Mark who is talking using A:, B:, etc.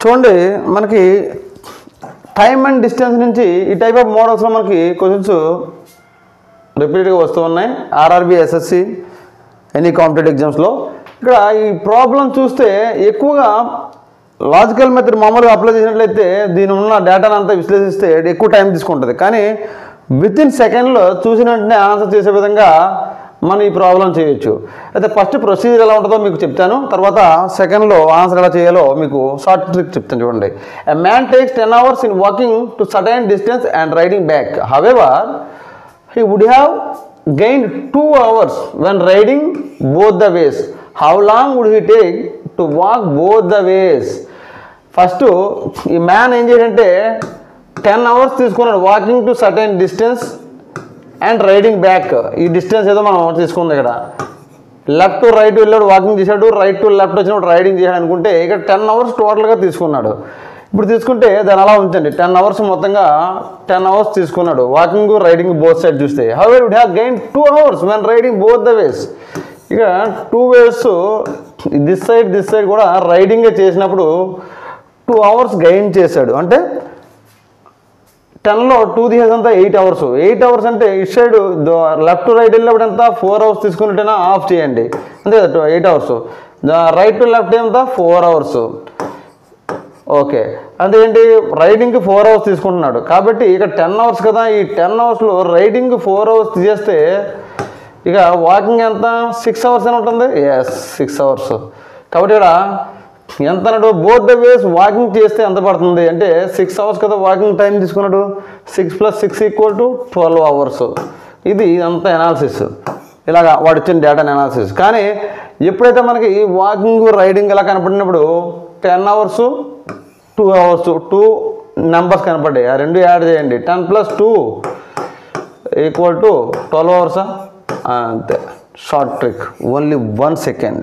A: చూడండి, మనకి time and distance నుంచి ఈ టైప్ ఆఫ్ మోడల్స్లో మనకి క్వశ్చన్స్ రిపీటెడ్గా వస్తూ ఉన్నాయి. ఆర్ఆర్బి, ఎస్ఎస్సి, ఎనీ కాంపిటేటివ్ ఎగ్జామ్స్లో. ఇక్కడ ఈ ప్రాబ్లం చూస్తే ఎక్కువగా లాజికల్ మెథడ్ మామూలుగా అప్లై చేసినట్లయితే దీని ఉన్న డేటాను అంతా విశ్లేషిస్తే ఎక్కువ టైం తీసుకుంటుంది. కానీ విత్ ఇన్ సెకండ్లో చూసిన వెంటనే ఆన్సర్ చేసే విధంగా మనం ఈ ప్రాబ్లం చేయొచ్చు. అయితే ఫస్ట్ ప్రొసీజర్ ఎలా ఉంటుందో మీకు చెప్తాను, తర్వాత సెకండ్లో ఆన్సర్ ఎలా చేయాలో మీకు షార్ట్ ట్రిక్ చెప్తాను. చూడండి, a man takes 10 hours in walking to certain distance and riding back. However he would have gained 2 hours when riding both the ways. How long would he take to walk both the ways? First ఈ man ఏం చేయాలంటే 10 hours తీసుకున్నాడు walking to certain distance and riding back. ఈ distance ఏదో మనం తీసుకుంది, ఇక్కడ left to right వెళ్ళాడు, వాకింగ్ చేశాడు, రైట్ టు లెఫ్ట్ వచ్చినప్పుడు రైడింగ్ చేశాడు అనుకుంటే ఇక్కడ 10 hours టోటల్గా తీసుకున్నాడు. ఇప్పుడు తీసుకుంటే దాన్ని అలా ఉంచండి, 10 hours మొత్తంగా 10 hours తీసుకున్నాడు వాకింగ్ రైడింగ్ బోత్ సైడ్ చూస్తే. How would have gain 2 hours when riding both the ways. ఇక 2 ways దిస్ సైడ్ కూడా రైడింగ్ చేసినప్పుడు 2 hours గెయిన్ చేశాడు. అంటే 10లో 2 తీసేదంతా 8 hours. 8 hours అంటే ఇటు సైడ్ లెఫ్ట్ టు రైట్ వెళ్ళినప్పుడు ఎంత 4 hours తీసుకున్నట్టేనా ఆఫ్ చేయండి, అంతే కదా 8 hours. రైట్ టు లెఫ్ట్ ఏమంతా 4 hours. ఓకే, అంటే ఏంటి రైడింగ్కి 4 hours తీసుకుంటున్నాడు కాబట్టి ఇక 10 hours కదా. ఈ 10 hoursలో రైడింగ్ 4 hours తీసేస్తే ఇక వాకింగ్ ఎంత 6 hours అని ఉంటుంది. Yes, 6 hours. కాబట్టి ఇక్కడ ఎంత అన్నాడు, బోత్ ద వేస్ వాకింగ్ చేస్తే ఎంత పడుతుంది అంటే 6 hours కదా వాకింగ్ టైం తీసుకున్నాడు. 6 + 6 = 12 hours. ఇది అంత ఎనాలిసిస్, ఇలాగా వాడు ఇచ్చిన డేటాని ఎనాలిసిస్. కానీ ఎప్పుడైతే మనకి వాకింగ్ రైడింగ్ ఇలా కనపడినప్పుడు 10 hours 2 hours 2 నెంబర్స్ కనపడ్డాయి, ఆ రెండు యాడ్ చేయండి. 10 + 2 = 12 hours. అంతే, షార్ట్ ట్రిక్, ఓన్లీ 1 second.